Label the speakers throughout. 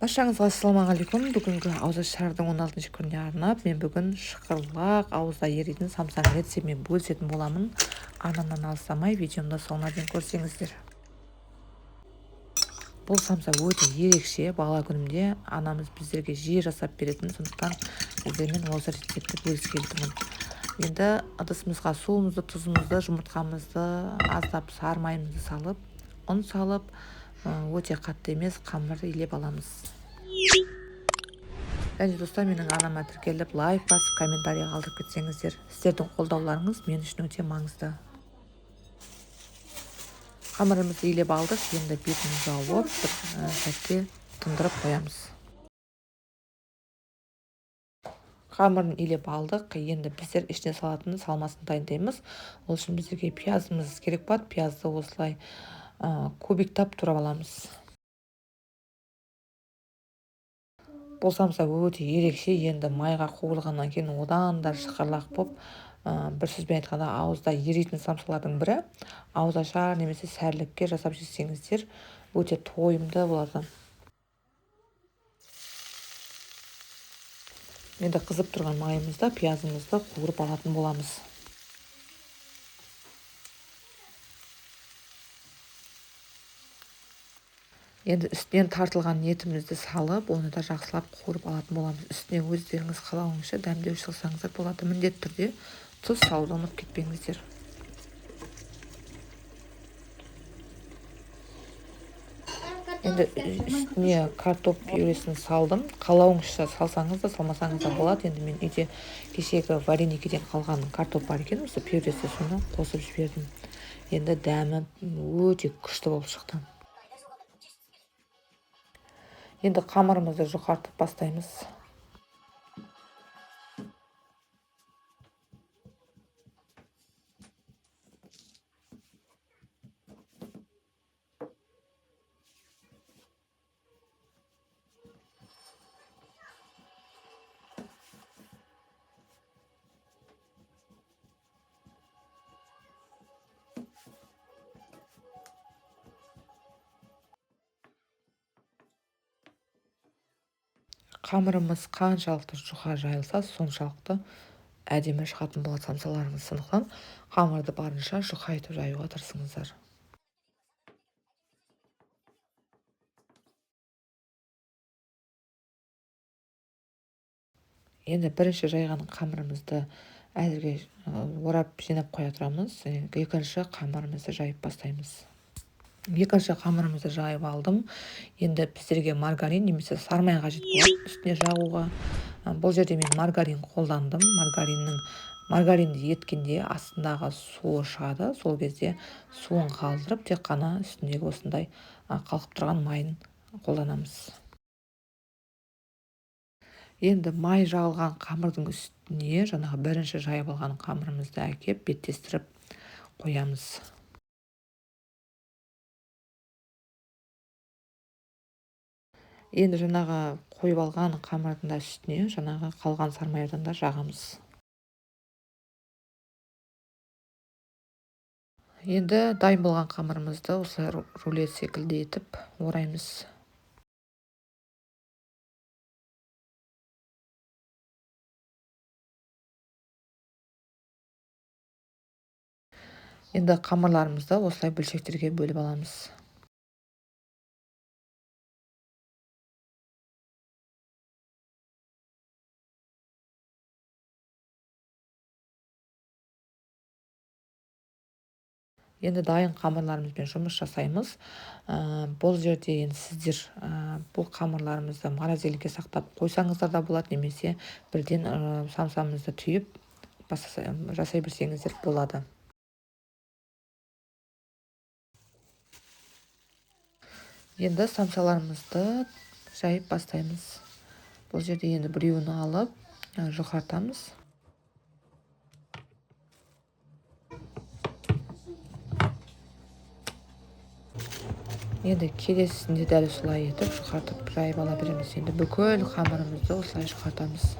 Speaker 1: Баршаңызға ассалаумағалейкум. Бүгінгі ауыза шардың 16 күніне арнап, мен бүгін шықырлақ ауызда еритін самсаң рецептімен бөлісетін боламын. Арнамнан алыстамай, видеомды соңына дейін көрсеңіздер. Бұл самса өте ерекше. Бала күнімде анамыз біздерге жиі жасап беретін, сондықтан сіздермен осы рецептті бөліскелі тұрмын. Енді ыдысымызға суымызды, тұзымызды, жұмыртқамызды, аздап сары майымызды салып, ұн салып, өте қатты емес қамыр илеп аламыз. Және достар, менің арнама тіркеліп, лайк басып, комментарий қалдырып кетсеңіздер, сіздердің қолдауларыңыз мен үшін өте маңызды. Қамырымызды илеп алдық, енді бетін жауып, бір сәтте тұндырып қоямыз. Қамырын илеп алдық, енді біздер ішіне салатын салмасын дайындаймыз. Ол үшін біздерге пиязымыз керек болады. Пиязды осылай кубиктап турап аламыз. Бұл самса өте ерекше. Енді майға қуырылғаннан кейін одан да шықырлақ болып, бір сөзбен айтқанда ауызда еритін самсалардың бірі. Ауызашар немесе сәрлікке жасап жесеңіздер, өте тойымды болады. Енді қызып тұрған майымызды, пиязымызды қуырып алатын боламыз. Енді үстінен тартылған етімізді салып, оны да жақсылап қуырып алатын боламыз. Үстіне өздеріңіз қалауыңызша дәмдеуіш салсаңыздар болады. Міндетті түрде тұз салуды ұмытып кетпеңіздер. Енді үстіне картоп пюресін салдым. Қалауыңызша салсаңыз да, салмасаңыз да болады. Енді мен үйде кешегі вареникеден қалған картоп бар екен, осы пюресі, соны қосып жібердім. Енді дәмі өте күшті болып шықты. Енді қамырымызды жұқартып бастаймыз. Қамырымыз қаншалықты жұқа жайылса, соншалықты әдемі шығатын болады самсаларыңыз. Сондықтан қамырды барынша жұқайтып жаюға тырысыңыздар. Енді бірінші жайған қамырымызды әзірге орап жинап қоя тұрамыз. Екінші қамырымызды жайып бастаймыз. Екінші қамырымызды жайып алдым. Енді біздерге маргарин немесе сары май қажет болады үстіне жағуға. Бұл жерде мен маргарин қолдандым. Маргаринді еткенде астындағы суы шығады. Сол кезде суын қалдырып, тек қана үстіндегі осындай қалқып тұрған майын қолданамыз. Енді май жағылған қамырдың үстіне жаңағы бірінші жайып алған қамырымызды әкеп беттестіріп қоямыз. Енді жаңағы қойып алған қамырдың да үстіне жаңағы қалған сары майдан да жағамыз. Енді дайын болған қамырымызды осы рулет секілді етіп ораймыз. Енді қамырларымызды осылай бөлшектерге бөліп аламыз. Енді дайын қамырларымызбен жұмыс жасаймыз. Бұл жерде енді сіздер бұл қамырларымызды морозилікке сақтап қойсаңыздар да болады, немесе бірден самсамызды түйіп жасай берсеңіздер болады. Енді самсаларымызды жайып бастаймыз. Бұл жерде енді біреуін алып жұқартамыз. Енді келесісінде дәл осылай етіп жұқартып жайып ала береміз. Енді бүкіл қамырымызды осылай жұқартамыз.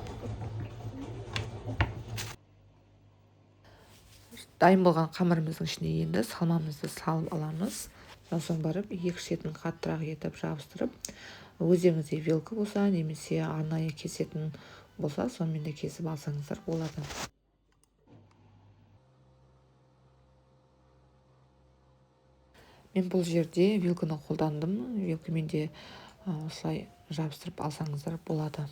Speaker 1: Дайын болған қамырымыздың ішіне енді салмамызды салып аламыз. соң барып екі шетін қаттырақ етіп жабыстырып, өзіңізде вилка болса немесе арнайы кесетін болса сонымен де кесіп алсаңыздар болады. Мен бұл жерде вилканы қолдандым, вилкамен де осылай жабыстырып алсаңыздар болады.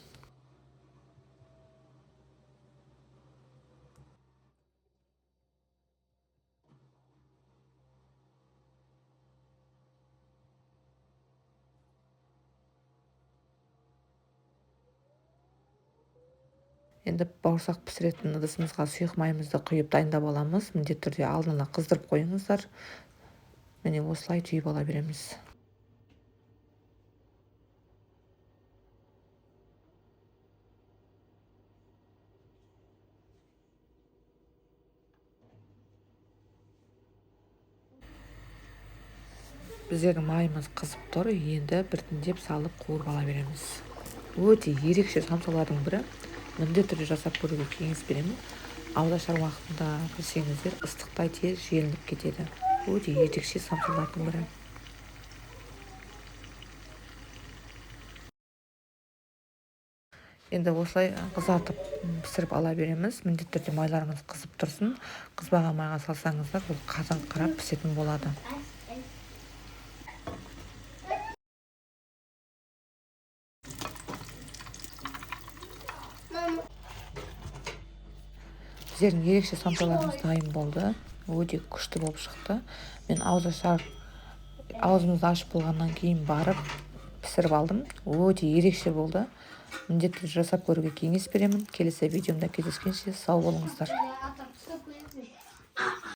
Speaker 1: Енді бауырсақ пісіретін ыдысымызға сұйық майымызды құйып дайындап аламыз. Міндетті түрде алдын ала қыздырып қойыңыздар. Міне осылай түйіп ала береміз. Біздердің майымыз қызып тұр, енді біртіндеп салып қуырып ала береміз. Өте ерекше самсалардың бірі. Міндетті түрде жасап көруге кеңес беремін. Ауызашар уақытында білсеңіздер, ыстықтай тез желініп кетеді. Өте ерекше самсалардың бірі. Енді осылай қызартып пісіріп ала береміз. Міндетті түрде майларыңыз қызып тұрсын. Қызбаған майға салсаңыздар, бұл қазан қарап пісетін болады. Біздердің ерекше самсаларымыз дайын болды. Өте күшті болып шықты. Мен аузымызды ашып болғаннан кейін барып пісіріп алдым. Өте ерекше болды. Міндетті жасап көруге кеңес беремін. Келесі видеомда кездескенше сау болыңыздар.